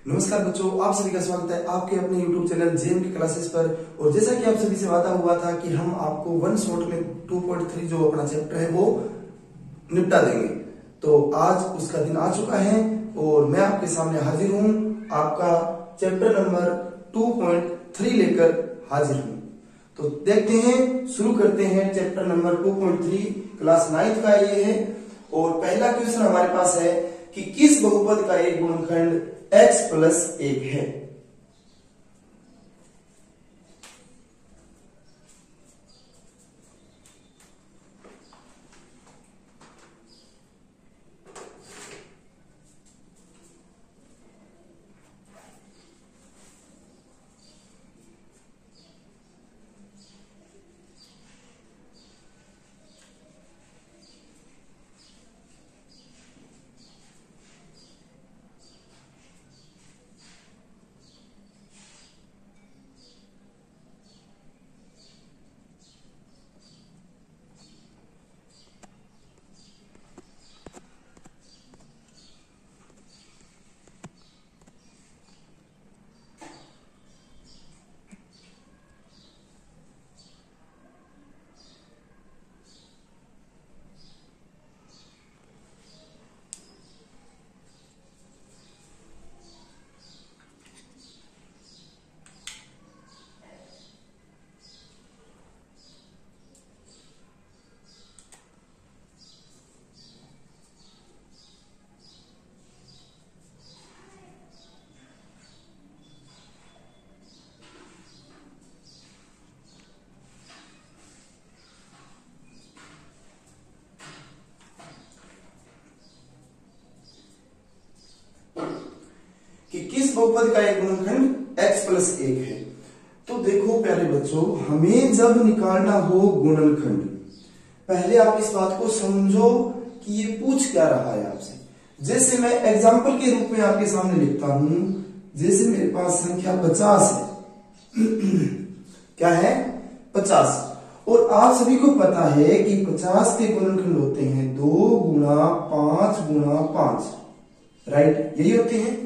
नमस्कार बच्चों, आप सभी का स्वागत है आपके अपने YouTube चैनल जेएम की क्लासेस पर। और जैसा कि आप सभी से वादा हुआ था कि हम आपको वन शॉट में 2.3 जो अपना चैप्टर है वो निपटा देंगे, तो आज उसका दिन आ चुका है और मैं आपके सामने हाजिर हूँ। आपका चैप्टर नंबर 2.3 लेकर हाजिर हूँ। तो देखते हैं, शुरू करते हैं। चैप्टर नंबर 2.3 क्लास 9th का ये है और पहला क्वेश्चन हमारे पास है कि किस बहुपद का एक गुणनखंड x प्लस 1 है। कि किस बहुपद का एक गुणनखंड x प्लस 1 है। तो देखो प्यारे बच्चों, हमें जब निकालना हो गुणनखंड, पहले आप इस बात को समझो कि ये पूछ क्या रहा है आपसे। जैसे मैं एग्जाम्पल के रूप में आपके सामने लिखता हूं, जैसे मेरे पास संख्या 50 है क्या है 50, और आप सभी को पता है कि 50 के गुणनखंड होते हैं 2 गुणा 5 गुणा 5, राइट, यही होते हैं।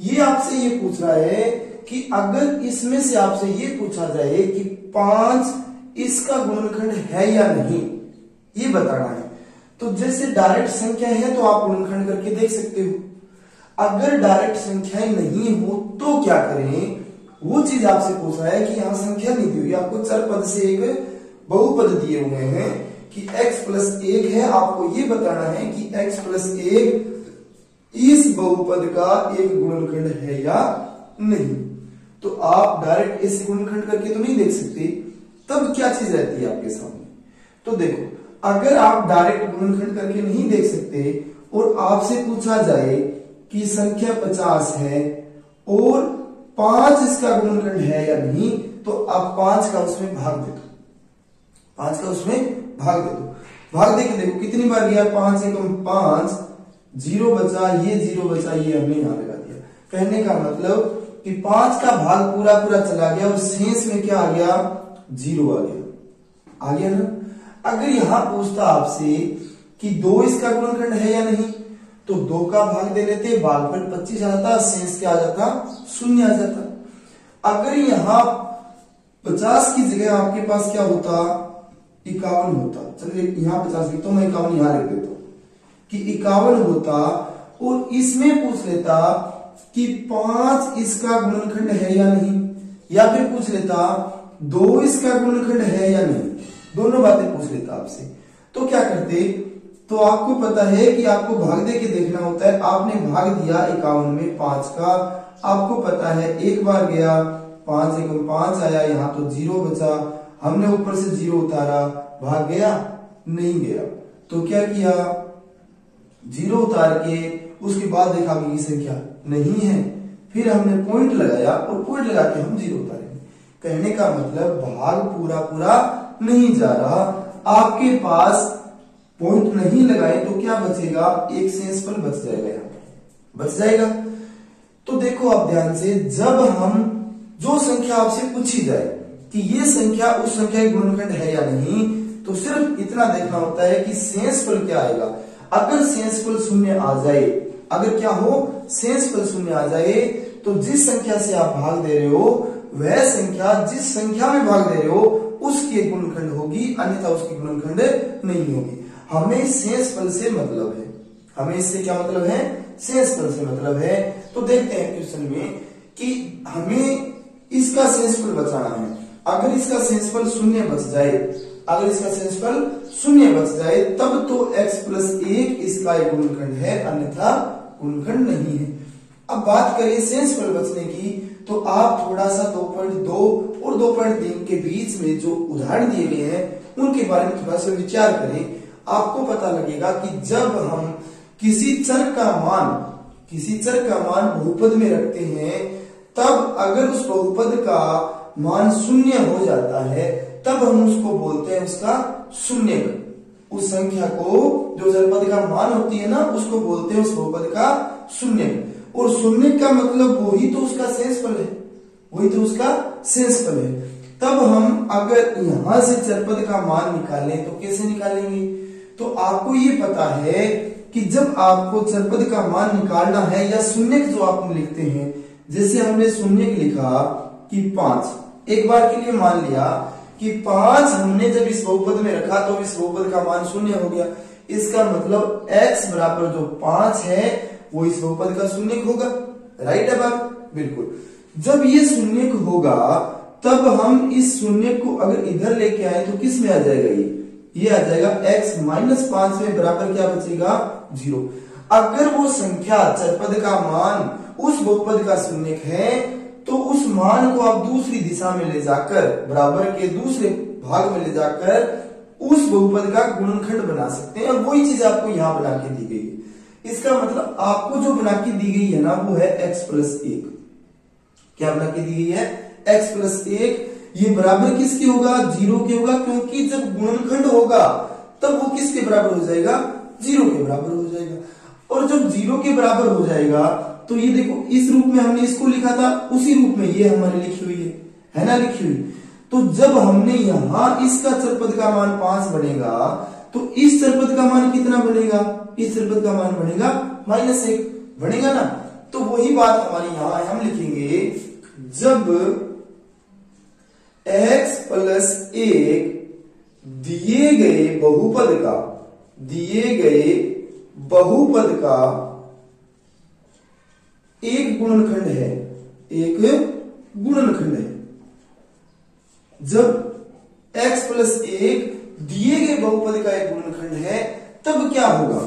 ये आपसे ये पूछ रहा है कि अगर इसमें से आपसे ये पूछा जाए कि 5 इसका गुणनखंड है या नहीं, ये बताना है। तो जैसे डायरेक्ट संख्या है तो आप गुणनखंड करके देख सकते हो। अगर डायरेक्ट संख्याएं नहीं हो तो क्या करें, वो चीज आपसे पूछ रहा है कि यहां संख्या नहीं दी हुई, आपको चर पद से एक बहुपद दिए हुए हैं कि x प्लस 1 है। आपको ये बताना है कि x प्लस 1 इस बहुपद का एक गुणनखंड है या नहीं। तो आप डायरेक्ट इस गुणनखंड करके तो नहीं देख सकते, तब क्या चीज रहती है आपके सामने। तो देखो, अगर आप डायरेक्ट गुणनखंड करके नहीं देख सकते और आपसे पूछा जाए कि संख्या 50 है और 5 इसका गुणनखंड है या नहीं, तो आप 5 का उसमें भाग दे दो, 5 का उसमें भाग दे दो। भाग दे के देखो कितनी बार गया, 5 एकम 5, 0 बचा, ये 0 बचा, ये हमने यहां लगा दिया। कहने का मतलब कि 5 का भाग पूरा पूरा चला गया और शेष में क्या आ गया, 0 आ गया ना। अगर यहां पूछता आपसे कि 2 इसका गुणनखंड है या नहीं, तो 2 का भाग दे लेते, भागफल 25 आ जाता, शेष क्या आ जाता, 0 आ जाता। अगर यहां 50 की जगह आपके पास क्या होता, 51 होता। चलिए यहां 50 लिखता हूं, मैं 51 यहां लिख देता हूं कि 51 होता, और इसमें पूछ लेता कि 5 इसका गुणनखंड है या नहीं, या फिर पूछ लेता 2 इसका गुणनखंड है या नहीं, दोनों बातें पूछ लेता आपसे। तो क्या करते, तो आपको पता है कि आपको भाग दे के देखना होता है। आपने भाग दिया 51 में 5 का, आपको पता है एक बार गया, 5 एकम 5 आया, यहां तो 0 बचा, हमने ऊपर से 0 उतारा, भाग गया नहीं गया। तो क्या किया, 0 उतार के उसके बाद देखा कि संख्या नहीं है, फिर हमने पॉइंट लगाया और पॉइंट लगा के हम 0 उतारेंगे। कहने का मतलब भाग पूरा पूरा नहीं जा रहा, आपके पास पॉइंट नहीं लगाए तो क्या बचेगा, एक शेषफल बच जाएगा, यहां बच जाएगा। तो देखो आप ध्यान से, जब हम जो संख्या आपसे पूछी जाए कि ये संख्या उस संख्या के गुणनखंड है या नहीं, तो सिर्फ इतना देखना होता है कि शेषफल क्या आएगा। अगर शेषफल 0 आ जाए, अगर क्या हो शेष फल शून्य आ जाए तो जिस संख्या से आप भाग दे रहे हो वह संख्या जिस संख्या में भाग दे रहे हो उसकी एक गुणनखंड होगी, अन्यथा उसकी गुणनखंड नहीं होगी। हमें शेष फल से मतलब है, हमें इससे क्या मतलब है, शेष फल से मतलब है। तो देखते हैं क्वेश्चन में कि हमें इसका शेषफल बचाना है। अगर इसका शेषफल शून्य बच जाए, अगर इसका शेषफल शून्य बच जाए तब तो x प्लस 1 इसका एक गुणनखंड है, अन्यथा गुणनखंड नहीं है। अब बात करें शेषफल बचने की, तो आप थोड़ा सा 2.2 और 2.3 के बीच में जो उदाहरण दिए गए हैं उनके बारे में थोड़ा सा विचार करें। आपको पता लगेगा कि जब हम किसी चर का मान बहुपद में रखते हैं, तब अगर उस बहुपद का मान शून्य हो जाता है तब हम उसको बोलते हैं उसका शून्यक। उस संख्या को जो चरपद का मान होती है ना, उसको बोलते हैं उस बहुपद का शून्यक। और शून्य का मतलब वही तो उसका शेषफल है, वही तो उसका शेषफल है। तब हम अगर यहां से चरपद का मान निकालें तो कैसे निकालेंगे? तो आपको ये पता है कि जब आपको चरपद का मान निकालना है या शून्यक जो आप लिखते हैं, जैसे हमने शून्यक लिखा कि 5, एक बार के लिए मान लिया कि 5 हमने जब इस बहुपद में रखा तो इस बहुपद का मान शून्य हो गया। इसका मतलब x बराबर जो 5 है वो इस बहुपद का शून्यक होगा। राइट है बात? बिल्कुल। जब ये शून्यक होगा तब हम इस शून्यक को अगर इधर लेके आए तो किस में आ जाएगा? ये आ जाएगा x माइनस 5 में बराबर क्या बचेगा? 0। अगर वो संख्या चरपद का मान उस बहुपद का शून्यक है तो उस मान को आप दूसरी दिशा में ले जाकर, बराबर के दूसरे भाग में ले जाकर उस बहुपद का गुणनखंड बना सकते हैं। और वही चीज आपको यहां बना के दी गई है। इसका मतलब आपको जो बना के दी गई है ना, वो है x प्लस 1। क्या बना के दी गई है? x plus 1। ये बराबर किसके होगा? 0 के होगा, क्योंकि जब गुणनखंड होगा तब वो किसके बराबर हो जाएगा? 0 के बराबर हो जाएगा। और जब 0 के बराबर हो जाएगा तो ये देखो इस रूप में हमने इसको लिखा था, उसी रूप में ये हमारी लिखी हुई है ना, लिखी हुई। तो जब हमने यहां इसका चरपद का मान 5 बनेगा तो इस चरपद का मान कितना बनेगा? इस चरपद का मान बनेगा -1 बनेगा ना। तो वही बात हमारी यहां है, हम लिखेंगे जब x प्लस 1 दिए गए बहुपद का एक गुणनखंड है, एक गुणनखंड है। जब x प्लस 1 दिए गए बहुपद का एक गुणनखंड है तब क्या होगा?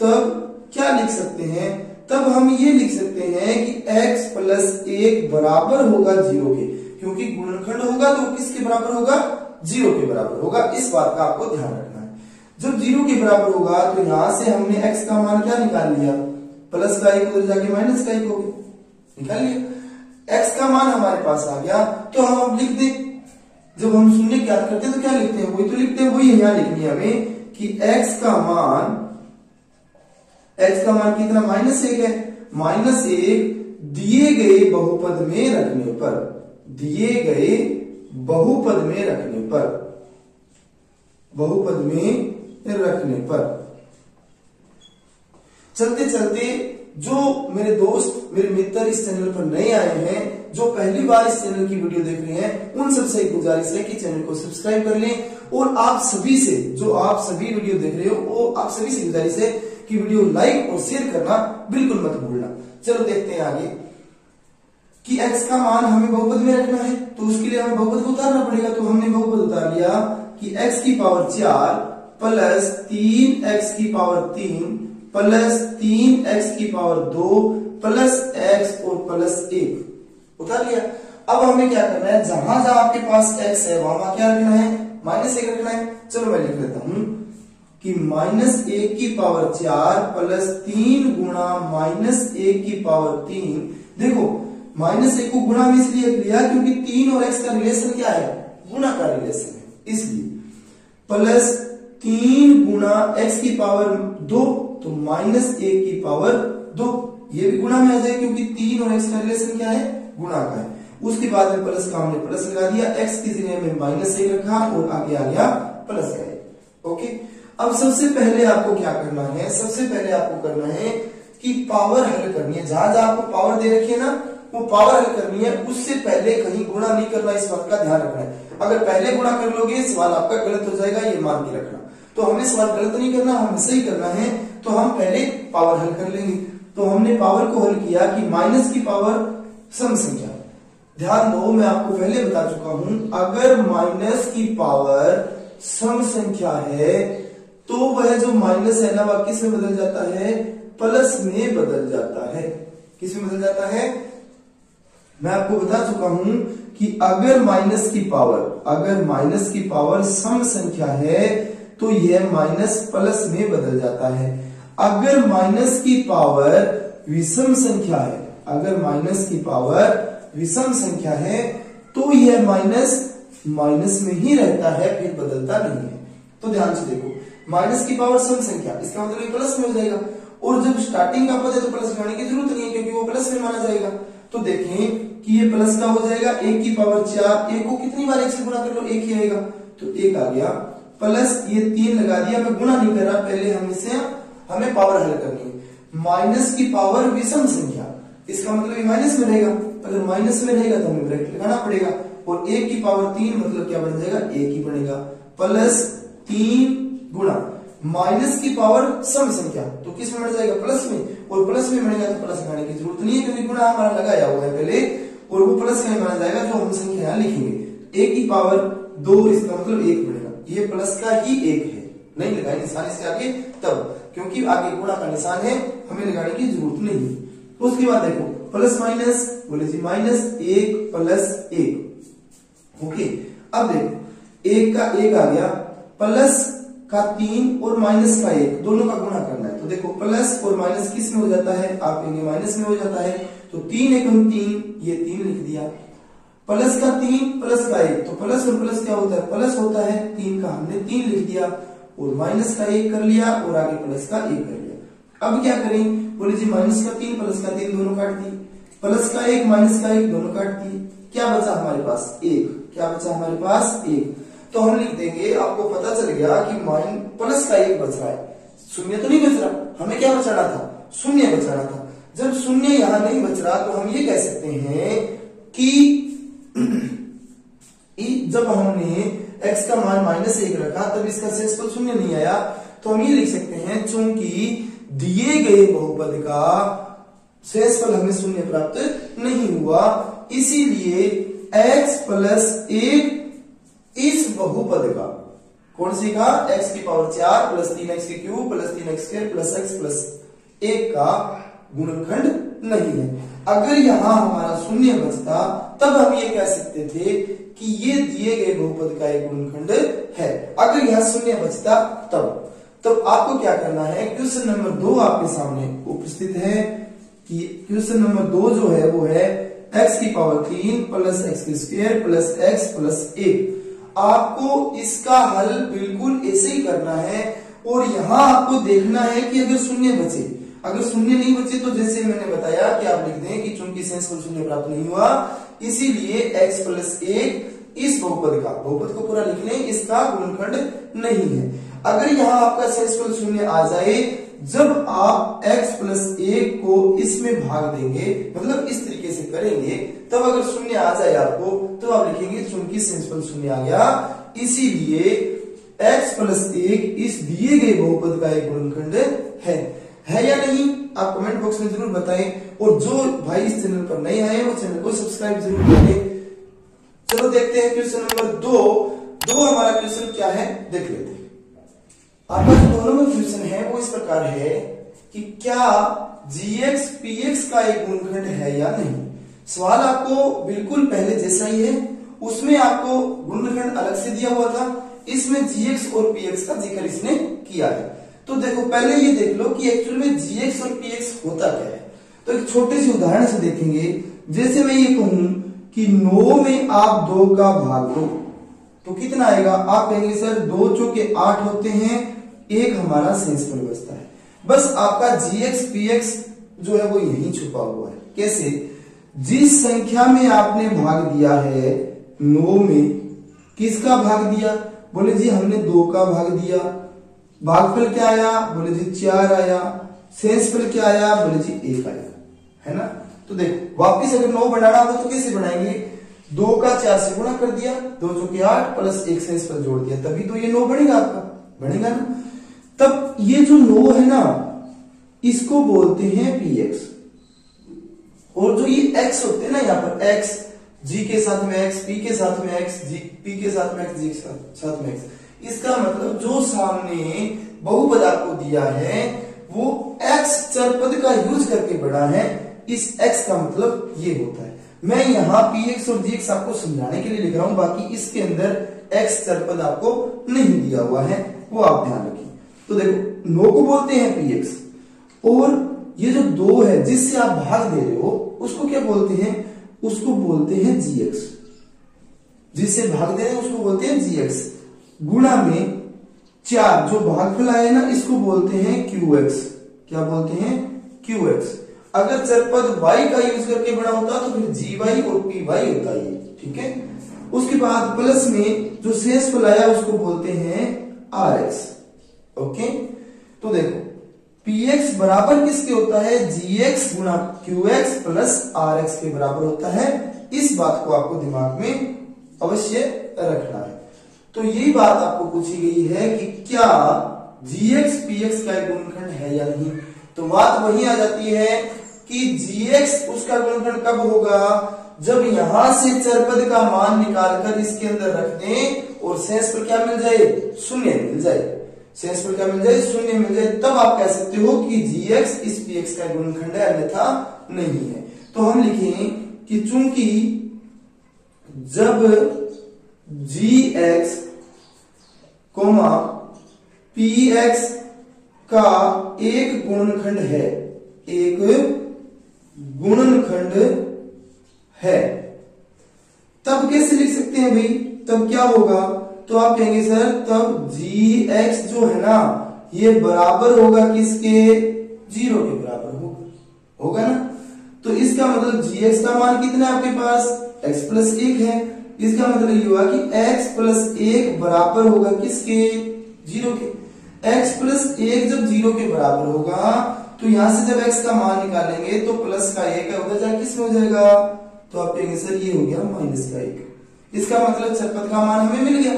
तब क्या लिख सकते हैं? तब हम ये लिख सकते हैं कि x प्लस 1 बराबर होगा 0 के, क्योंकि गुणनखंड होगा तो किसके बराबर होगा? 0 के बराबर होगा। इस बात का आपको ध्यान रखना है। जब 0 के बराबर होगा तो यहां से हमने x का मान क्या निकाल लिया? प्लस का 1 उधर जाके माइनस का 1 हो गया, निकाल लिया। x का मान हमारे पास आ गया तो हम अब लिख दें। जब हम शून्य याद करते हैं तो क्या लिखते हैं? वही तो लिखते हैं, वही यहां लिखनी है हमें कि x का मान कितना? -1 है। -1 दिए गए बहुपद में रखने पर, दिए गए बहुपद में रखने पर चलते चलते जो मेरे दोस्त, मेरे मित्र इस चैनल पर नए आए हैं, जो पहली बार इस चैनल की वीडियो देख रहे हैं, उन सबसे एक गुजारिश है कि चैनल को सब्सक्राइब कर लें। और आप सभी से, जो आप सभी वीडियो देख रहे हो, वो आप सभी से गुजारिश है कि वीडियो लाइक और शेयर करना बिल्कुल मत भूलना। चलो देखते हैं आगे कि x का मान हमें बहुपद में रखना है, तो उसके लिए हमें बहुपद को उतारना पड़ेगा। तो हमने बहुपद उतार लिया कि x की पावर 4 प्लस 3x की पावर 3 प्लस 3x की पावर 2 प्लस x और प्लस 1 उतार लिया। अब हमें क्या करना है? जहां जहां आपके पास x है वहां क्या रखना है? -1 रखना है। चलो मैं लिख लेता हूं कि -1 की पावर 4 प्लस 3 गुणा -1 की पावर 3। देखो -1 को गुणा में इसलिए लिया क्योंकि 3 और x का रिलेशन क्या है? गुणा का रिलेशन है, इसलिए प्लस 3 गुणा x की पावर 2 तो -1 की पावर 2, ये भी गुणा में आ जाए क्योंकि 3 और x का रिलेशन क्या है? गुणा का है। उसके बाद में प्लस का हमने प्लस लगा दिया, x की जगह में -1 रखा और आगे आ गया प्लस का 1। ओके, अब सबसे पहले आपको क्या करना है? सबसे पहले आपको करना है कि पावर हल करनी है, जहां जहां आपको पावर दे रखी है ना, वो पावर हल करनी है, उससे पहले कहीं गुणा नहीं करना, इस बात का ध्यान रखना है। अगर पहले गुणा कर लोगे सवाल आपका गलत हो जाएगा, ये मान के रखना। तो हमें सवाल गलत नहीं करना, हमें सही करना है। तो हम पहले पावर हल कर लेंगे। तो हमने पावर को हल किया कि माइनस की पावर सम संख्या, ध्यान दो मैं आपको पहले बता चुका हूं, अगर माइनस की पावर सम संख्या है तो वह जो माइनस है ना वह किस में बदल जाता है, प्लस में बदल जाता है। किस में बदल जाता है, मैं आपको बता चुका हूं कि अगर माइनस की पावर सम संख्या है तो यह माइनस प्लस में बदल जाता है। अगर माइनस की पावर विषम संख्या है, अगर माइनस की पावर विषम संख्या है तो यह माइनस में ही रहता है, फिर बदलता नहीं है। तो ध्यान से देखो, माइनस की पावर सम संख्या, इसका मतलब ये प्लस में हो जाएगा। और जब स्टार्टिंग का पद है तो प्लस लगाने की जरूरत नहीं है, क्योंकि वो प्लस में माना जाएगा। तो देखें कि ये प्लस का हो जाएगा, 1 की पावर 4, 1 को कितनी बार 1 से गुणा कर लो, 1 ही आएगा। तो 1 आ गया, प्लस ये 3 लगा दिया, मैं गुणा नहीं कर रहा, पहले हमें पावर हल करनी है। माइनस की पावर विषम संख्या, इसका मतलब ये माइनस में रहेगा, अगर माइनस में रहेगा तो हमें ब्रैकेट लगाना पड़ेगा। और 1 की पावर 3 मतलब क्या बन जाएगा, 1 ही बनेगा, प्लस 3 गुणा माइनस की पावर सम संख्या, तो किस में बढ़ जाएगा, प्लस में। और प्लस में बढ़ेगा तो प्लस लगाने की जरूरत नहीं है, क्योंकि गुणा हमारा लगाया हुआ है पहले, और वो प्लस में माना जाएगा जो हम संख्या यहां लिखेंगे। 1 की पावर 2, इसका मतलब 1 बढ़ेगा, ये प्लस का ही 1 है, नहीं लगाए निशान इसके आगे तब, क्योंकि आगे गुणा का निशान है, हमें लगाने की जरूरत नहीं है। उसके बाद देखो प्लस माइनस, बोले जी माइनस 1 प्लस 1। ओके, अब देखो 1 का 1 आ गया, प्लस का 3 और माइनस का 1, दोनों का गुणा करना है। तो देखो प्लस और माइनस किस में हो जाता है, आप कहेंगे माइनस में हो जाता है। तो 3 एकम 3, ये 3 लिख दिया, प्लस का 3 प्लस का 1, तो प्लस और प्लस क्या होता है, प्लस होता है, 3 का हमने 3 लिख दिया, और माइनस का 1 कर लिया, और आगे प्लस का 1 कर लिया। अब क्या करें, बोले जी माइनस का 3 प्लस का 3 दोनों काट दिए, प्लस का 1 माइनस का 1 दोनों काट दिए, क्या बचा हमारे पास, 1। क्या बचा हमारे पास, 1। तो हम लिख देंगे, आपको पता चल गया कि प्लस का 1 बच रहा है, शून्य तो नहीं बच रहा, हमें क्या बचाना था, शून्य बचाना था। जब शून्य यहां नहीं बच रहा तो हम ये कह सकते हैं कि जब हमने x का मान -1 रखा तब इसका शेषफल शून्य नहीं आया, तो हम ये लिख सकते हैं चूंकि दिए गए बहुपद का शेषफल हमें शून्य प्राप्त नहीं हुआ, इसीलिए x प्लस 1 इस बहुपद का, कौन सी का, x की पावर 4 प्लस 3x की cube plus 3x square plus x plus 1 का गुणनखंड नहीं है। अगर यहां हमारा शून्य बचता तब हम ये कह सकते थे कि ये दिए गए बहुपद का एक गुणनखंड है। अगर यहां शून्य बचता तब आपको क्या करना है, क्वेश्चन नंबर 2 आपके सामने उपस्थित है कि क्वेश्चन नंबर 2 जो है वो है x की पावर 3 प्लस x की स्क्वायर प्लस x प्लस 1। आपको इसका हल बिल्कुल ऐसे ही करना है, और यहां आपको देखना है कि अगर शून्य बचे, अगर शून्य नहीं बचे तो जैसे मैंने बताया कि आप लिख दें कि चूंकि शेषफल शून्य प्राप्त नहीं हुआ, इसीलिए x प्लस 1 इस बहुपद को पूरा लिख लें, इसका गुणनखंड नहीं है। अगर यहां आपका शेषफल शून्य आ जाए, जब आप x प्लस 1 को इसमें भाग देंगे, मतलब इस तरीके से करेंगे, तब अगर शून्य आ जाए आपको तो आप लिखेंगे चूंकि शेषफल शून्य आ गया, इसीलिए x प्लस 1 इस दिए गए बहुपद का एक गुणनखंड है या नहीं, आप कमेंट बॉक्स में जरूर बताएं। और जो भाई इस चैनल पर नए आए वो चैनल को सब्सक्राइब जरूर करें। चलो देखते हैं क्वेश्चन नंबर 2 हमारा क्वेश्चन क्या है देख लेते हैं। आपका जो 2 नंबर क्वेश्चन है वो इस प्रकार है कि क्या gx px का एक गुणनखंड है या नहीं। सवाल आपको बिल्कुल पहले जैसा ही है, उसमें आपको गुणनखंड अलग से दिया हुआ था, इसमें gx और px का जिक्र इसने किया है। तो देखो पहले ये देख लो कि एक्चुअल में gx और px होता क्या है। तो एक छोटे से उदाहरण से देखेंगे, जैसे मैं ये कहूं कि 9 में आप 2 का भाग दो तो कितना आएगा, आप कहेंगे सर 2 चौके 8 होते हैं, एक हमारा शेषफल बचता है। बस आपका gx px जो है वो यही छुपा हुआ है। कैसे, जिस संख्या में आपने भाग दिया है 9 में, किसका भाग दिया, बोले जी हमने 2 का भाग दिया, भागफल क्या आया, बोले जी 4 आया, सेंस पर क्या आया, बोले जी 1 आया, है ना। तो देखो वापिस अगर 9 बनाना हो तो कैसे बनाएंगे, 2 का 4 से गुणा कर दिया, 2 चौके 8 प्लस 1 सेंस पर जोड़ दिया, तभी तो ये 9 बनेगा आपका, बनेगा ना। तब ये जो 9 है ना, इसको बोलते हैं px, और जो ये x होते हैं ना, यहाँ पर x, g के साथ में x, p के साथ में x, p के साथ में x, g के साथ में x, इसका मतलब जो सामने बहुपद आपको दिया है वो x चरपद का यूज करके बना है, इस x का मतलब ये होता है। मैं यहाँ px और gx आपको समझाने के लिए लिख रहा हूं, बाकी इसके अंदर x चरपद आपको नहीं दिया हुआ है, वो आप ध्यान रखिए। तो देखो 9 को बोलते हैं px, और ये जो 2 है जिससे आप भाग दे रहे हो उसको क्या बोलते हैं, उसको बोलते हैं gx, जिससे भाग दे रहे हैं उसको बोलते हैं gx, गुणा में 4 जो भागफल आया ना इसको बोलते हैं qx, क्या बोलते हैं qx। अगर चरपद y का यूज करके बना होता तो फिर gy और py होता है, ठीक है। उसके बाद प्लस में जो शेष फल आया उसको बोलते हैं rx, ओके। तो देखो px बराबर किसके होता है, gx गुणा qx प्लस rx के बराबर होता है। इस बात को आपको दिमाग में अवश्य रखना है। तो यही बात आपको पूछी गई है कि क्या gx px का एक गुणनखंड है या नहीं। तो बात वही आ जाती है कि gx उसका गुणनखंड कब होगा, जब यहां से चरपद का मान निकालकर इसके अंदर रख दें और शेष पर क्या मिल जाए, शून्य मिल जाए, शेष पर क्या मिल जाए, शून्य मिल जाए, तब आप कह सकते हो कि gx इस px का गुणनखंड है, अन्यथा नहीं है। तो हम लिखें कि चूंकि जब gx px का एक गुणनखंड है, एक गुणनखंड है, तब कैसे लिख सकते हैं भाई, तब क्या होगा, तो आप कहेंगे सर तब gx जो है ना ये बराबर होगा किसके, 0 के बराबर होगा ना। तो इसका मतलब gx का मान कितना है आपके पास, x प्लस 1 है। इसका मतलब ये हुआ कि x प्लस 1 बराबर होगा किसके, 0 के। x प्लस 1 जब 0 के बराबर होगा तो यहां से जब x का मान निकालेंगे तो प्लस का 1 है, उधर जाके किस में हो जाएगा, तो आप कहेंगे सर ये हो गया माइनस का 1। इसका मतलब चरपद का मान हमें मिल गया।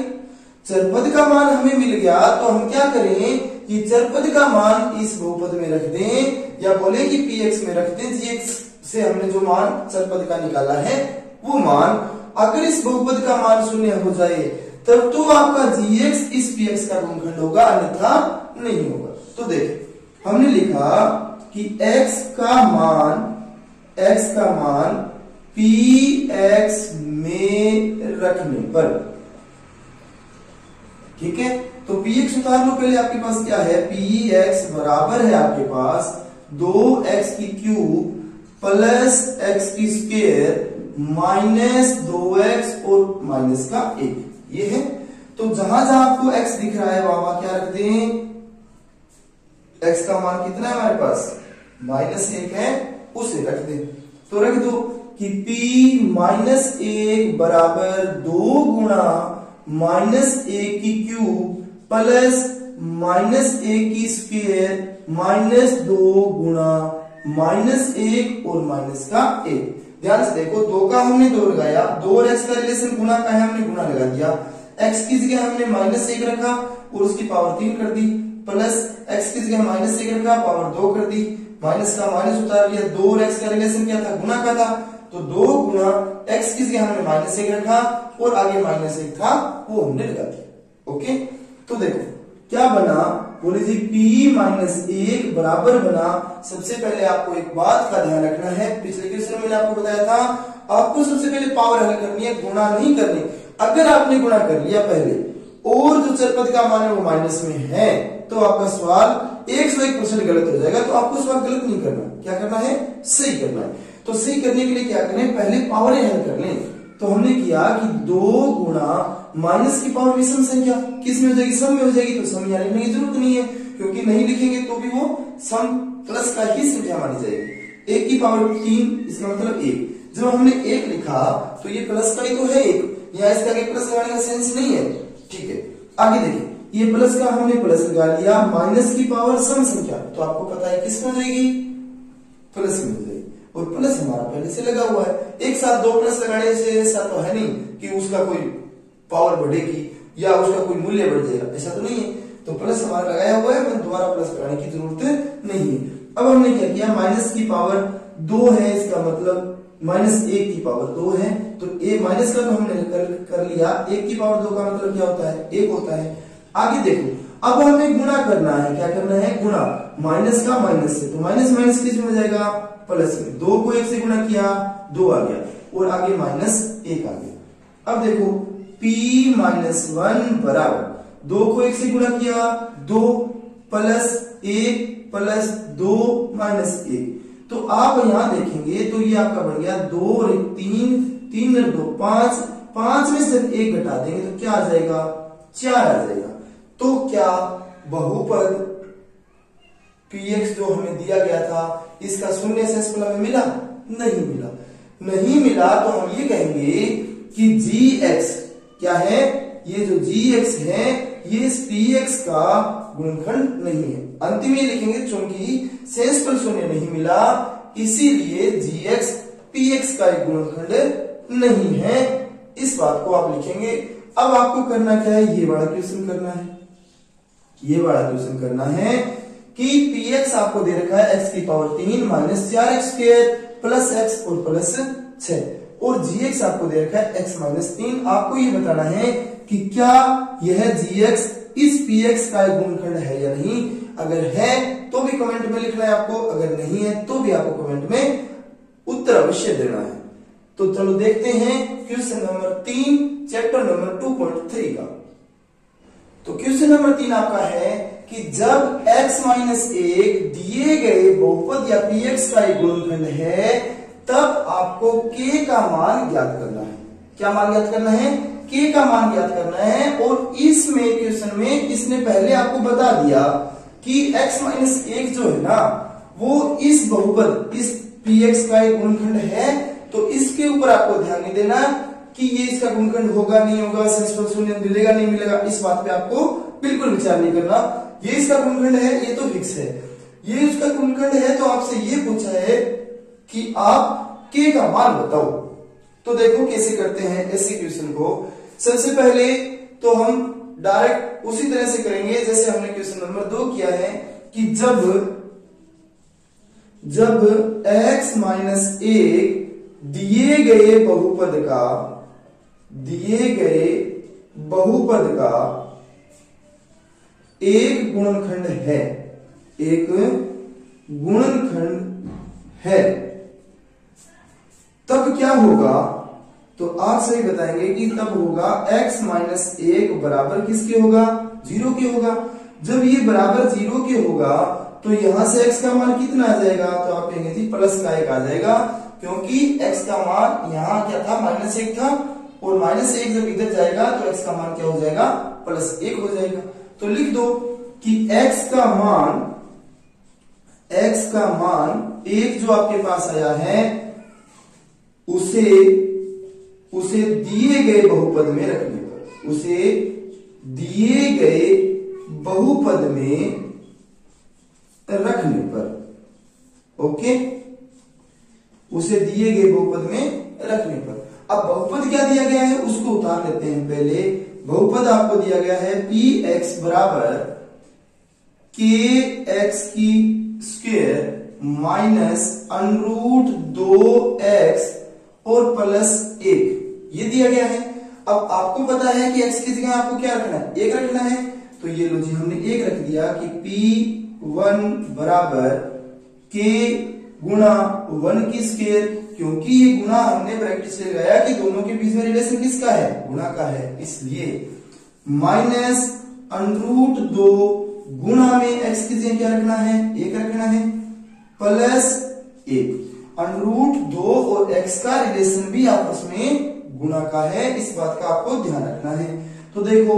चरपद का मान हमें मिल गया तो हम क्या करें कि चरपद का मान इस बहुपद में रख दें, या बोले कि px में रख दें, gx से हमने जो मान चरपद का निकाला है वो मान, अगर इस बहुपद का मान शून्य हो जाए तब तो आपका gx इस px का गुणनखंड होगा, अन्यथा नहीं होगा। तो देखिए हमने लिखा कि x का मान px में रखने पर, ठीक है। तो px उतार लो पहले, आपके पास क्या है, px बराबर है आपके पास 2x की क्यूब प्लस x की स्क्वायर माइनस 2x और माइनस का 1, ये है। तो जहां जहां आपको x दिख रहा है वहां क्या रख दें, x का मान कितना है हमारे पास, -1 है, उसे रख दें। तो रख दो कि p -1 बराबर 2 गुणा -1 की क्यूब प्लस -1 की स्क्वायर माइनस 2 गुणा -1 और माइनस का 1। ध्यान से देखो 2 का हमने 2 लगाया, 2 और x का रिलेशन गुणा का है, हमने गुणा लगा दिया। x की जगह हमने -1 रखा और उसकी पावर 3 कर दी, प्लस x की जगह -1 रखा, पावर 2 कर दी, माइनस का माइनस उतार लिया। 2 और x का रिलेशन क्या था, गुणा का था, तो 2 गुणा x की जगह हमने -1 रखा और आगे -1 था वो हमने लगा दिया। ओके, तो देखो क्या बना, बोले जी p-1 बराबर बना। सबसे पहले आपको एक बात का ध्यान रखना है, पिछले क्वेश्चन में मैंने आपको बताया था आपको सबसे पहले पावर हल करनी है, गुणा नहीं करनी। अगर आपने गुणा कर लिया पहले और जो चरपद का मान है वो माइनस में है तो आपका सवाल 101% गलत हो जाएगा। तो आपको सवाल गलत नहीं करना, क्या करना है, सही करना है। तो सही करने के लिए क्या करें, पहले पावरें हल कर लें। तो हमने किया कि 2 गुणा माइनस की पावर विषम संख्या किस में हो जाएगी, सम में हो जाएगी। तो सम यहाँ लिखने की जरूरत नहीं है, क्योंकि नहीं लिखेंगे तो भी वो सम प्लस का ही संख्या मानी जाएगी। 1 की पावर 3 इसका मतलब 1। जब हमने 1 लिखा तो ये प्लस का ही तो है 1, यहाँ इसका प्लस लगाने का सेंस नहीं है। ठीक है, आगे देखिए ये प्लस का हमने प्लस लगा लिया, माइनस की पावर सम संख्या, तो आपको पता है किस में हो जाएगी, प्लस में हो जाएगी, और प्लस हमारा पहले से लगा हुआ है। एक साथ दो प्लस लगाने से ऐसा तो है नहीं कि उसका कोई पावर बढ़ेगी या उसका कोई मूल्य बढ़ जाएगा, ऐसा तो नहीं है। तो प्लस हमारा लगाया हुआ है, हमें दोबारा प्लस लगाने की जरूरत नहीं है। अब हमने क्या किया, माइनस की पावर 2 है, इसका मतलब माइनस 1 की पावर 2 है, तो ए माइनस का तो हमने कर लिया, 1 की पावर 2 का मतलब क्या होता है, 1 होता है। आगे देखो, अब हमें गुणा करना है, क्या करना है, गुणा, माइनस का माइनस से, तो माइनस माइनस किस में हो जाएगा, प्लस में, 2 को 1 से गुणा किया 2 आ गया, और आगे माइनस 1 आ गया। अब देखो p माइनस 1 बराबर 2 को 1 से गुणा किया 2 प्लस 1 प्लस 2 माइनस 1, तो आप यहां देखेंगे तो ये आपका बन गया 2 और 3, 3 और 2 5, 5 में से 1 घटा देंगे तो क्या आ जाएगा, 4 आ जाएगा। तो क्या बहुपद px जो हमें दिया गया था इसका शून्य शेषफल हमें मिला, नहीं मिला, नहीं मिला, तो हम ये कहेंगे कि gx क्या है, ये जो gx है ये इस px का गुणनखंड नहीं है। अंतिम में लिखेंगे चूंकि शेषफल शून्य नहीं मिला इसीलिए gx px का एक गुणनखंड नहीं है, इस बात को आप लिखेंगे। अब आपको करना क्या है, ये वाला क्वेश्चन करना है, ये वाला क्वेश्चन करना है कि px आपको दे रखा है x की power 3 minus 4x square plus x और प्लस 6, और gx आपको दे रखा है x माइनस 3। आपको ये बताना है कि क्या यह gx इस px का एक गुणनखंड है या नहीं। अगर है तो भी कमेंट में लिखना है आपको, अगर नहीं है तो भी आपको कमेंट में उत्तर अवश्य देना है। तो चलो देखते हैं क्वेश्चन नंबर 3 चैप्टर नंबर 2.3 का। तो क्वेश्चन नंबर 3 आपका है कि जब x माइनस 1 दिए गए बहुपद या px का एक गुणनखंड है तब आपको k का मान ज्ञात करना है। क्या मान ज्ञात करना है, k का मान ज्ञात करना है। और इसमें क्वेश्चन में इसने पहले आपको बता दिया कि x माइनस 1 जो है ना वो इस बहुपद इस px का एक गुणनखंड है, तो इसके ऊपर आपको ध्यान नहीं देना कि ये इसका गुणनखंड होगा नहीं होगा, शेषफल शून्य मिलेगा नहीं मिलेगा, इस बात पे आपको बिल्कुल विचार नहीं करना। ये इसका गुणनखंड है ये तो फिक्स है, ये उसका गुणनखंड है, तो आपसे ये पूछा है कि आप k का मान बताओ। तो देखो कैसे करते हैं ऐसे क्वेश्चन को। सबसे पहले तो हम डायरेक्ट उसी तरह से करेंगे जैसे हमने क्वेश्चन नंबर 2 किया है कि जब x माइनस 1 दिए गए बहुपद का एक गुणनखंड है, तब क्या होगा। तो आप सही बताएंगे कि तब होगा x माइनस 1 बराबर किसके होगा, 0 के होगा। जब ये बराबर 0 के होगा तो यहां से x का मान कितना आ जाएगा, तो आप कहेंगे जी प्लस का 1 आ जाएगा, क्योंकि x का मान यहाँ क्या था, माइनस 1 था, और माइनस 1 जब इधर जाएगा तो x का मान क्या हो जाएगा, प्लस 1 हो जाएगा। तो लिख दो कि x का मान 1 जो आपके पास आया है उसे दिए गए बहुपद में रखने पर, उसे दिए गए बहुपद में रखने पर, ओके, उसे दिए गए बहुपद में रखने पर। अब बहुपद क्या दिया गया है उसको उतार लेते हैं। पहले बहुपद आपको दिया गया है px बराबर kx की स्क्वायर माइनस √ 2x और प्लस 1, ये दिया गया है। अब आपको पता है कि x की जगह आपको क्या रखना है, 1 रखना है, तो ये लो जी हमने 1 रख दिया कि p1 बराबर k गुणा 1 की स्क्वायर, क्योंकि ये गुणा हमने प्रैक्टिस से लगाया कि दोनों के बीच में रिलेशन किसका है, गुणा का है, इसलिए माइनस √ 2 गुणा में x की जगह क्या रखना है, 1 रखना है, प्लस 1। √ 2 और x का रिलेशन भी आपस में गुणा का है, इस बात का आपको ध्यान रखना है। तो देखो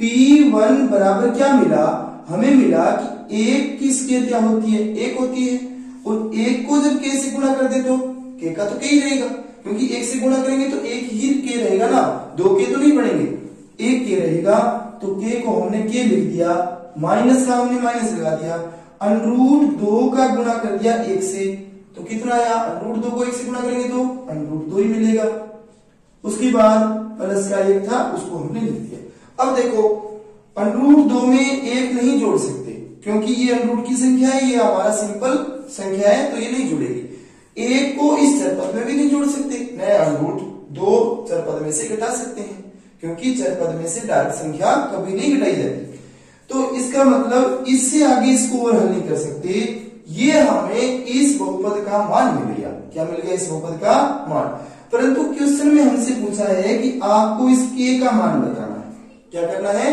p1 बराबर क्या मिला, हमें मिला कि 1 की स्क्वायर क्या होती है, 1 होती है, और 1 को जब k से गुणा कर दे तो k का तो k ही रहेगा, क्योंकि 1 से गुणा करेंगे तो 1 ही k रहेगा ना, 2 k तो नहीं बढ़ेंगे, 1 k रहेगा। तो k को हमने k लिख दिया, माइनस का हमने माइनस लगा दिया, √2 का गुणा कर दिया 1 से, तो कितना आया, √2 को 1 से गुणा करेंगे तो √2 ही मिलेगा। उसके बाद प्लस का 1 था उसको हमने लिख दिया। अब देखो √2 में 1 नहीं जोड़ सकते क्योंकि ये √ की संख्या है, ये हमारा सिंपल संख्या है तो ये नहीं जुड़ेगी। 1 को इस चरपद में भी नहीं जोड़ सकते, नया √2 चरपद में से घटा सकते हैं क्योंकि चरपद में से डायरेक्ट संख्या कभी नहीं घटाई जाती। तो इसका मतलब इससे आगे इसको और हल नहीं कर सकते, ये हमें इस बहुपद का मान मिल गया। क्या मिल गया, इस बहुपद का मान। परंतु क्वेश्चन में हमसे पूछा है कि आपको इस k का मान बताना है। क्या करना है,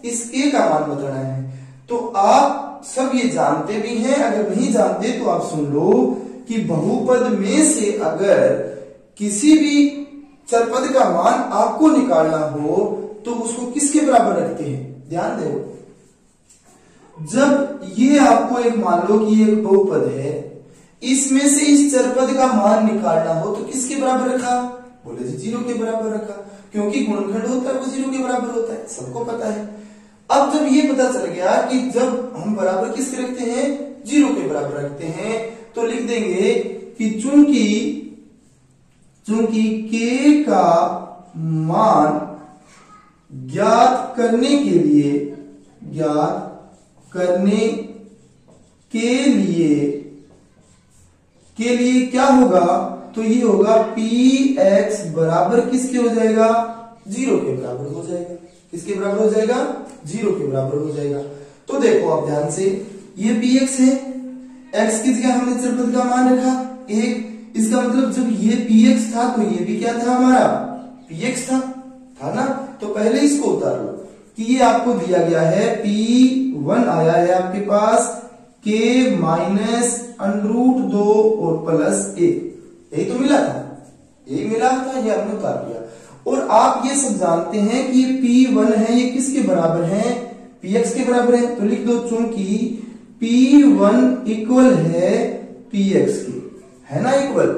इस k का मान बताना है। तो आप सब ये जानते भी हैं, अगर नहीं जानते तो आप सुन लो कि बहुपद में से अगर किसी भी चरपद का मान आपको निकालना हो तो उसको किसके बराबर रखते हैं, ध्यान दो। जब ये आपको एक मान लो कि एक बहुपद है, इसमें से इस चरपद का मान निकालना हो तो किसके बराबर रखा, बोले जी 0 के बराबर रखा, क्योंकि गुणनखंड होता है वो 0 के बराबर होता है, सबको पता है। अब जब ये पता चल गया कि जब हम बराबर किसके रखते हैं, 0 के बराबर रखते हैं, तो लिख देंगे कि चूंकि k का मान ज्ञात करने के लिए क्या होगा, तो ये होगा px बराबर किसके हो जाएगा, 0 के बराबर हो जाएगा। किसके बराबर हो जाएगा, 0 के बराबर हो जाएगा। तो देखो आप ध्यान से, ये px है, x की जगह हमने चरपद का मान रखा 1, इसका मतलब जब ये px था तो ये भी क्या था, हमारा px था ना। तो पहले इसको उतार लो कि ये आपको दिया गया है p1 आया है आपके पास, k माइनस √2 और प्लस 1, यही तो मिला था, यही मिला था, ये हमने उतार दिया। और आप ये सब जानते हैं कि ये p1 है, ये किसके बराबर है, px के बराबर है, तो लिख दो चूंकि p1 इक्वल है px के, है ना इक्वल।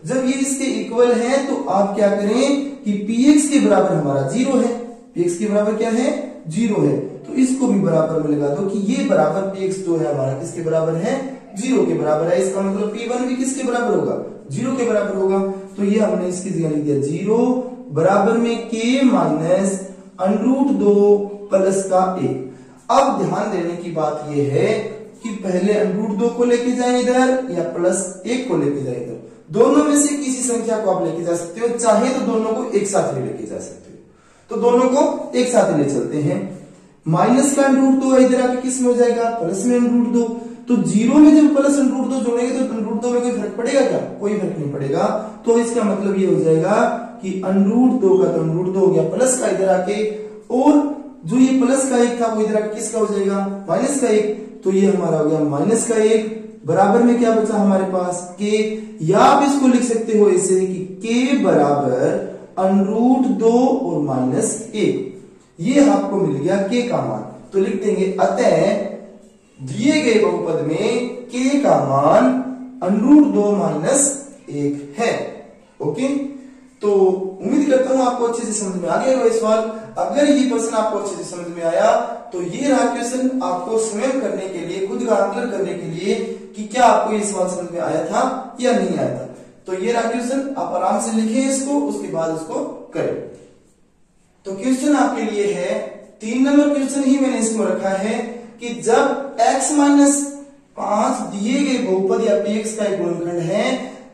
जब ये इसके इक्वल है तो आप क्या करें कि px के बराबर हमारा 0 है, px के बराबर क्या है, 0 है, तो इसको भी बराबर में लगा दो कि ये बराबर px जो है हमारा किसके बराबर है, 0 के बराबर है। इसका मतलब p1 भी किसके बराबर होगा, 0 के बराबर होगा। तो ये हमने इसकी जगह लिख दिया 0 बराबर में k माइनस √2 प्लस का 1। अब ध्यान देने की बात ये है कि पहले √2 को लेके जाए इधर या प्लस 1 को लेके जाए इधर, दोनों में से किसी संख्या को आप लेके जा सकते हो, चाहे तो दोनों को एक साथ भी लेके जा सकते हो, तो दोनों को एक साथ ले चलते हैं। माइनस का √2 इधर आके किस में हो जाएगा, प्लस में √2, तो 0 में जब प्लस √2 जोड़ेंगे तो √2 में कोई फर्क पड़ेगा क्या, कोई फर्क नहीं पड़ेगा। तो इसका मतलब ये हो जाएगा कि √2 का तो √2 हो गया, प्लस का इधर आके, और जो ये प्लस का 1 था वो इधर आके किसका हो जाएगा, माइनस का 1, तो ये हमारा हो गया माइनस का 1 बराबर में क्या बचा हमारे पास k, या आप इसको लिख सकते हो ऐसे कि k बराबर √2 और माइनस 1, ये आपको मिल गया k का मान। तो लिख देंगे अतः दिए गए बहुपद में k का मान √2 माइनस 1 है। ओके, तो उम्मीद करता हूं आपको अच्छे से समझ में आ गया होगा सवाल। अगर ये प्रश्न आपको अच्छे से समझ में आया तो ये रहा क्वेश्चन आपको स्वयं करने के लिए, खुद का आकलन करने के लिए कि क्या आपको ये सवाल समझ में आया था या नहीं आया था। तो ये रहा क्वेश्चन, आप आराम से लिखें इसको, उसके बाद उसको करें। तो क्वेश्चन आपके लिए है 3 नंबर क्वेश्चन ही मैंने इसको रखा है कि जब x माइनस 5 दिए गए बहुपद या px का एक गुणनखंड है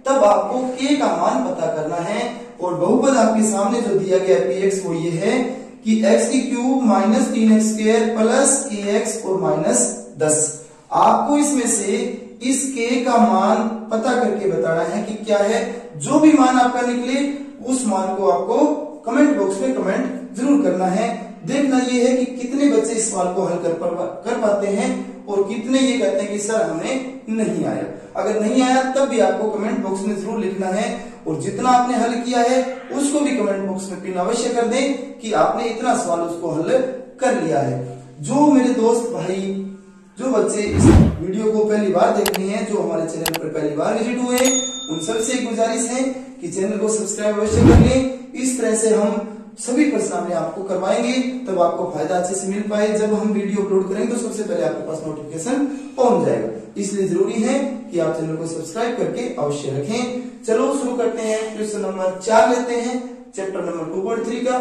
तब आपको k का मान पता करना है। और बहुपद आपके सामने जो दिया गया px वो ये है कि x की cube minus 3x² plus ax और माइनस 10। आपको इसमें से इस k का मान पता करके बताना है कि क्या है। जो भी मान आपका निकले उस मान को आपको कमेंट बॉक्स में कमेंट जरूर करना है। देखना ये है कि कितने बच्चे इस सवाल को हल कर पाते हैं और कितने ये कहते हैं कि सर हमें नहीं आया। अगर नहीं आया तब भी आपको कमेंट बॉक्स में जरूर लिखना है, और जितना आपने हल किया है उसको भी कमेंट बॉक्स में पिन अवश्य कर दें कि आपने इतना सवाल उसको हल कर लिया है। जो मेरे दोस्त भाई, जो बच्चे इस वीडियो को पहली बार देख रहे हैं, जो हमारे चैनल पर पहली बार विजिट हुए हैं, उन सबसे एक गुजारिश है कि चैनल को सब्सक्राइब अवश्य कर लें। इस तरह से हम सभी प्रश्न हमने आपको करवाएंगे, तब आपको फायदा अच्छे से मिल पाए। जब हम वीडियो अपलोड करेंगे तो सबसे पहले आपके पास नोटिफिकेशन पहुंच जाएगा। इसलिए जरूरी है कि आप चैनल को सब्सक्राइब करके अवश्य रखें। चलो शुरू करते हैं। क्वेश्चन नंबर 4 लेते हैं, चैप्टर नंबर 2.3 का,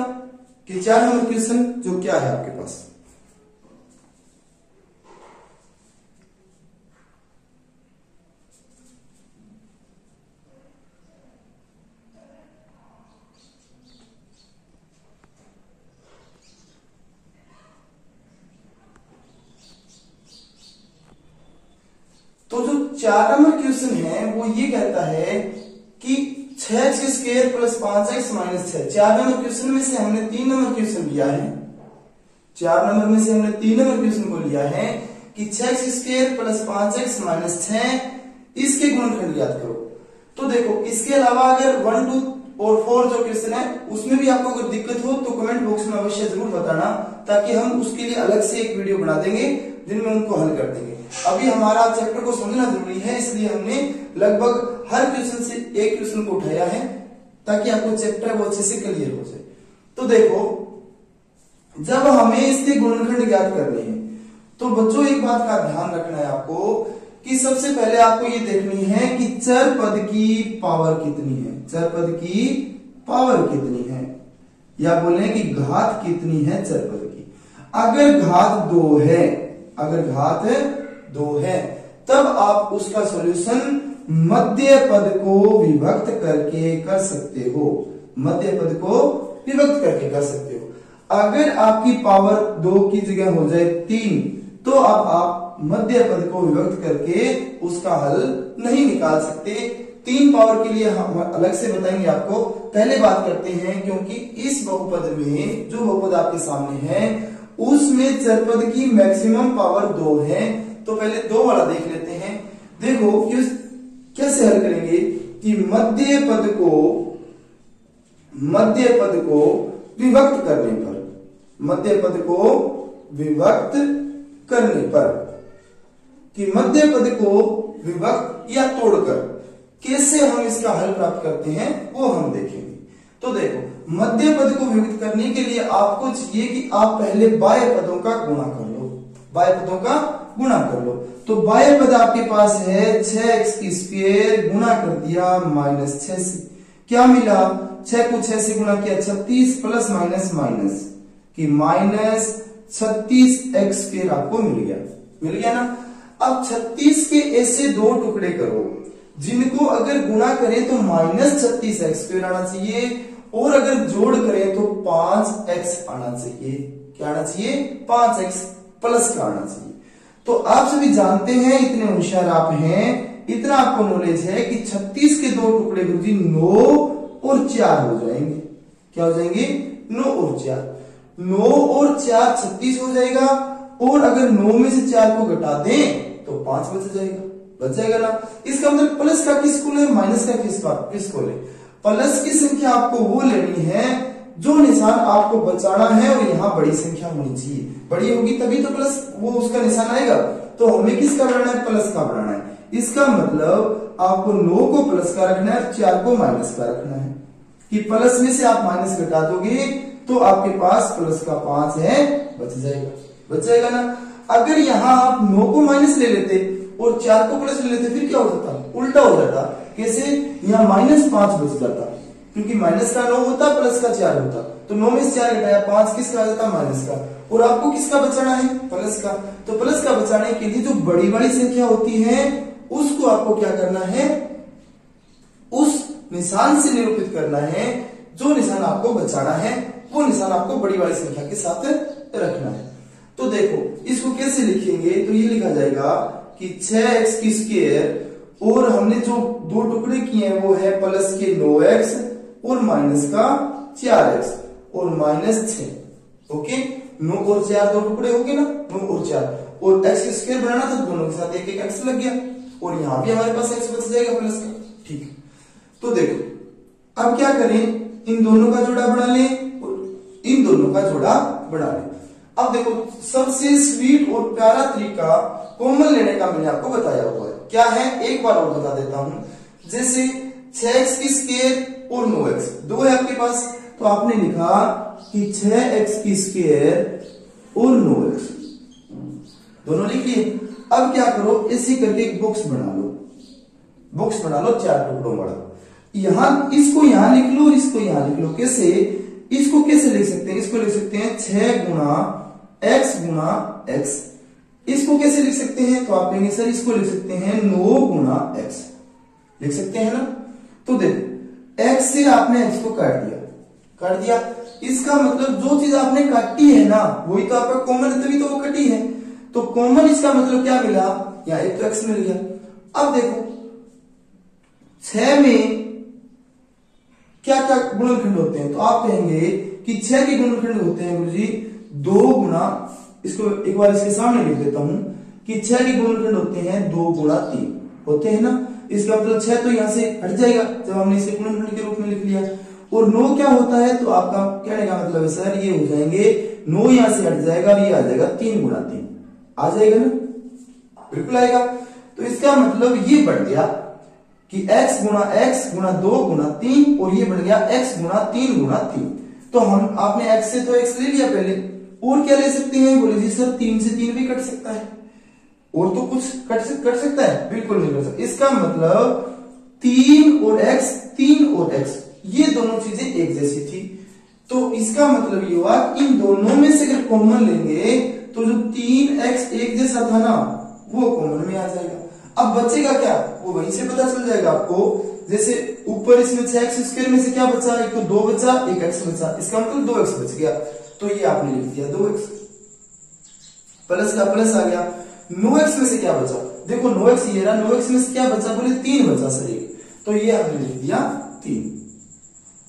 कि 4 नंबर क्वेश्चन जो क्या है आपके पास। तो जो 4 नंबर क्वेश्चन है वो ये कहता है कि 6x² plus 5x minus 6। 4 number question में से हमने 3 नंबर क्वेश्चन लिया है। 4 नंबर में से हमने 3 नंबर क्वेश्चन को लिया है कि 6x² प्लस 5x माइनस 6 इसके गुणनखंड ज्ञात करो। तो देखो, इसके अलावा अगर 1, 2 और 4 जो क्वेश्चन है उसमें भी आपको अगर दिक्कत हो तो कमेंट बॉक्स में अवश्य जरूर बताना, ताकि हम उसके लिए अलग से एक वीडियो बना देंगे जिनमें उनको हल कर देंगे। अभी हमारा चैप्टर को समझना जरूरी है, इसलिए हमने लगभग हर क्वेश्चन से एक क्वेश्चन को उठाया है, ताकि आपको चैप्टर वो अच्छे से क्लियर हो जाए। तो देखो, जब हमें इसके गुणनखंड ज्ञात करने हैं तो बच्चों एक बात का ध्यान रखना है आपको कि सबसे पहले आपको ये देखनी है कि चर पद की पावर कितनी है। चर पद की पावर कितनी है, या बोले कि घात कितनी है चर पद की। अगर घात 2 है, अगर घात 2 है, तब आप उसका सॉल्यूशन मध्य पद को विभक्त करके कर सकते हो। मध्य पद को विभक्त करके कर सकते हो। अगर आपकी पावर 2 की जगह हो जाए 3, तो अब आप मध्य पद को विभक्त करके उसका हल नहीं निकाल सकते। 3 पावर के लिए हम अलग से बताएंगे आपको। पहले बात करते हैं, क्योंकि इस बहुपद में जो बहुपद आपके सामने है उसमें चरपद की मैक्सिमम पावर 2 है। तो पहले 2 वाला देख लेते हैं। देखो कैसे हल करेंगे कि मध्य पद को विभक्त करने पर, मध्य पद को विभक्त करने पर, कि मध्य पद को विभक्त या तोड़कर कैसे हम इसका हल प्राप्त करते हैं वो हम देखेंगे। तो देखो, मध्य पद को विभक्त करने के लिए आपको चाहिए कि आप पहले बाह्य पदों का गुणा कर लो। बाह्य पदों का गुणा कर लो। तो बाह्य पद आपके पास है 6x² गुणा कर दिया माइनस 6 से, क्या मिला? 6 को 6 से गुणा किया 36 प्लस माइनस माइनस कि माइनस 36x² आपको मिल गया ना। अब 36 के ऐसे 2 टुकड़े करो जिनको अगर गुणा करें तो माइनस 36x² आना चाहिए, और अगर जोड़ करें तो 5x आना चाहिए। क्या आना चाहिए? 5x प्लस का आना चाहिए। तो आप सभी जानते हैं, इतने होशियार आप हैं, इतना आपको नॉलेज है कि 36 के 2 टुकड़े गुरुजी 9 और 4 हो जाएंगे। क्या हो जाएंगे? 9 और 4। 9 और 4 36 हो जाएगा, और अगर 9 में से 4 को घटा दें तो 5 बच जाएगा ना। इसका मतलब प्लस का किसको ले, माइनस का किसको ले? प्लस की संख्या आपको वो लेनी है जो निशान आपको बचाना है, और यहाँ बड़ी संख्या होनी चाहिए। बड़ी होगी तभी तो प्लस वो उसका निशान आएगा। तो हमें किसका बनाना है? प्लस का बनाना है। इसका मतलब आपको 9 को प्लस का रखना है और 4 को माइनस का रखना है, कि प्लस में से आप माइनस घटा दोगे तो आपके पास प्लस का 5 है, बच जाएगा ना। अगर यहाँ आप 9 को माइनस ले लेते और 4 को प्लस ले लेते, फिर क्या हो जाता? उल्टा हो जाता। कैसे? यहाँ माइनस 5 बच जाता, क्योंकि माइनस का 9 होता, प्लस का 4 होता। तो 9 में से 4 घटाया 5 किसका आ जाता? माइनस का। और आपको किसका बचाना है? प्लस का। तो प्लस का बचाने के लिए जो बड़ी वाली संख्या होती है उसको आपको क्या करना है? उस निशान से निरूपित करना है। जो निशान आपको बचाना है वो निशान आपको बड़ी वाली संख्या के साथ रखना है। तो देखो, इसको कैसे लिखेंगे? तो ये लिखा जाएगा कि 6x² और हमने जो 2 टुकड़े किए हैं वो है प्लस के 9x और माइनस का 4x और माइनस 6। ओके, 9 और 4 2 टुकड़े हो गए ना, 9 और 4, और x² बनाना था, दोनों के साथ एक एक x लग गया, और यहाँ भी हमारे पास x बच जाएगा प्लस का। ठीक, तो देखो अब क्या करें? इन दोनों का जोड़ा बना लें और इन दोनों का जोड़ा बना लें। अब देखो, सबसे स्वीट और प्यारा तरीका कॉमन लेने का मैंने आपको बताया हुआ है। क्या है? एक बार और बता देता हूं। जैसे 6x² और 9x, 2 है आपके पास, तो आपने लिखा कि 6x की स्क्वायर और 9x दोनों लिख लिए। अब क्या करो, इसी करके एक बॉक्स बना लो, बॉक्स बना लो 4 टुकड़ों वाला। यहां इसको यहां लिख लो और इसको यहां लिख लो। कैसे, इसको कैसे लिख सकते हैं, इसको लिख सकते हैं 6 गुणा x। इसको कैसे लिख सकते हैं, तो आप कहेंगे सर इसको लिख सकते हैं 9 गुणा x, लिख सकते हैं ना। तो देखो x से आपने x को काट दिया, इसका मतलब जो चीज आपने काटी है ना वही तो आपका कॉमन है, तभी तो वो कटी है। तो कॉमन इसका मतलब क्या मिला, या एक तो x मिल गया। अब देखो 6 में क्या क्या गुणनखंड होते हैं, तो आप कहेंगे कि 6 के गुणनखंड होते हैं गुरु जी 2 गुणा, इसको एक बार इसके सामने लिख देता हूं कि 6 के गुणनखंड होते हैं 2 गुणा 3 होते हैं ना। इसका मतलब 6 तो यहां से हट जाएगा जब हमने इसे गुणनखंड के रूप में लिख लिया। और 9 क्या होता है, तो आपका कहने का मतलब है सर ये हो जाएंगे 9 यहां से हट जाएगा और ये आ जाएगा 3 गुणा 3 आ जाएगा ना, बिल्कुल आएगा। तो इसका मतलब ये बढ़ गया कि x गुणा 2 गुणा 3 और ये बढ़ गया x गुणा 3 गुणा 3। तो हम आपने x से तो x ले लिया पहले, और क्या ले सकते हैं, बोले जी सर 3 से 3 भी कट सकता है, और तो कुछ कट सकता है, बिल्कुल नहीं कर सकता। इसका मतलब 3 और x ये दोनों चीजें एक जैसी थी। तो इसका मतलब ये हुआ इन दोनों में से अगर कॉमन लेंगे तो जो 3x एक जैसा था ना वो कॉमन में आ जाएगा। अब बचेगा क्या, वो वहीं से पता चल जाएगा आपको। जैसे ऊपर इसमें 6x स्क्वायर में से क्या बचा, एक तो 2 बचा, एक x बचा, इसका मतलब 2x बच गया। तो ये आपने लिख दिया 2x, प्लस का प्लस आ गया। 9x में से क्या बचा, देखो 9x ये रहा, 9x में से क्या बचा, बोले 3 बचा सर एक, तो ये आपने लिख दिया 3।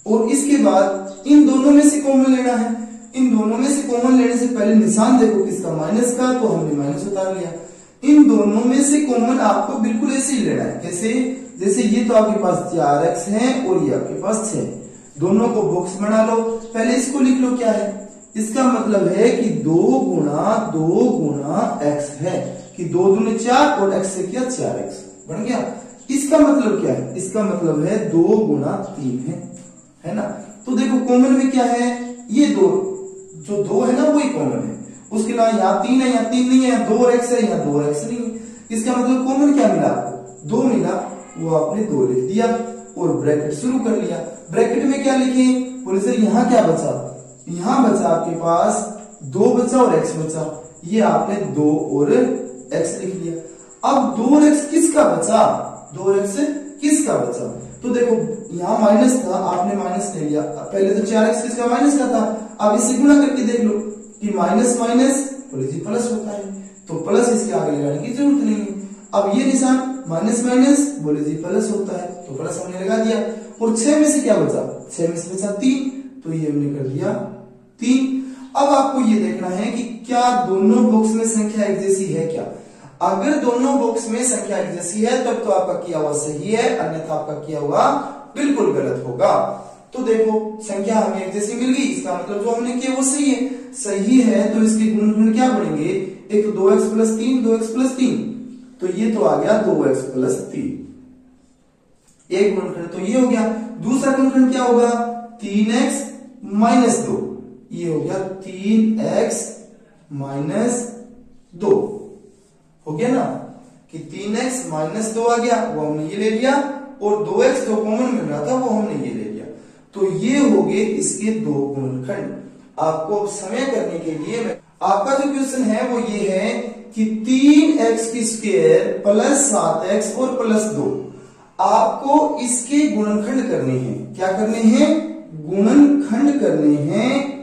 और इसके बाद इन दोनों में से कॉमन लेना है। इन दोनों में से कॉमन लेने से पहले निशान देखो किसका, माइनस का, तो हमने माइनस उतार लिया। इन दोनों में से कॉमन आपको बिल्कुल ऐसे ही लेना है। कैसे, जैसे ये तो आपके पास 4x है और ये आपके पास 6, दोनों को बॉक्स बना लो। पहले इसको लिख लो क्या है, इसका मतलब है कि 2 गुणा x है, कि 2 दूनी 4 और x से किया 4x बन गया। इसका मतलब क्या है, इसका मतलब है 2 गुणा 3 है ना। तो देखो कॉमन में क्या है, ये 2 जो 2 है ना वही कॉमन है, उसके अलावा यहाँ 3 है, यहाँ 3 नहीं है, यहाँ 2 और x है, यहाँ 2 और x नहीं है। इसका मतलब कॉमन क्या मिला आपको, 2 मिला, वो आपने 2 लिख दिया और ब्रैकेट शुरू कर लिया। ब्रैकेट में क्या लिखे, बोले सर यहाँ क्या बचा, यहाँ बचा आपके पास 2 बचा और x बचा, ये आपने 2 और x लिख लिया। अब 2 और x किसका बचा, 2 और x किसका बचा, तो देखो यहाँ माइनस था, आपने माइनस ले लिया। पहले तो 4x किसका, माइनस का था। अब इसे गुणा करके देख लो कि माइनस माइनस बोले जी प्लस होता है, तो प्लस इसके आगे लगाने की जरूरत नहीं है। अब ये निशान माइनस माइनस बोले जी प्लस होता है, तो प्लस हमने लगा दिया। और 6 में से क्या बचा, 6 में से बचा 3, तो ये हमने कर दिया 3। अब आपको ये देखना है कि क्या दोनों बॉक्स में संख्या एक जैसी है क्या। अगर दोनों बॉक्स में संख्या एक जैसी है तब तो आपका किया हुआ सही है, अन्यथा आपका किया हुआ बिल्कुल गलत होगा। तो देखो संख्या हमें एक जैसी मिल गई, इसका मतलब जो हमने किया वो सही है। सही है तो इसके गुणनखंड क्या बनेंगे, एक तो 2x प्लस 3, 2x प्लस 3, तो ये तो आ गया 2x प्लस 3, एक गुणनखंड तो ये हो गया। दूसरा गुणनखंड क्या होगा, 3x माइनस 2, ये हो गया 3x माइनस 2, हो गया ना, कि 3x माइनस 2 आ गया, वो हमने ये ले लिया, और 2x जो कॉमन मिल रहा था वो हमने ये ले लिया। तो ये हो गए इसके 2 गुणनखंड। आपको समय करने के लिए आपका जो क्वेश्चन है वो ये है कि 3x की स्क्वायर प्लस 7x और प्लस 2, आपको इसके गुणनखंड करने हैं। क्या करने हैं, गुणनखंड करने हैं,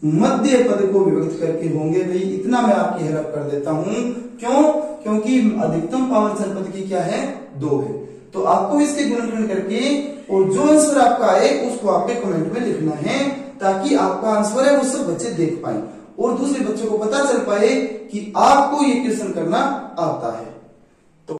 मध्य पद को विभक्त करके होंगे। भाई इतना मैं आपकी हेल्प कर देता हूं, क्यों, क्योंकि अधिकतम पावर चर पद की क्या है, 2 है। तो आपको इसके गुणनखंड करके और जो आंसर आपका आए उसको आपके कमेंट में लिखना है, ताकि आपका आंसर है वो सब बच्चे देख पाए और दूसरे बच्चों को पता चल पाए कि आपको ये क्वेश्चन करना आता है।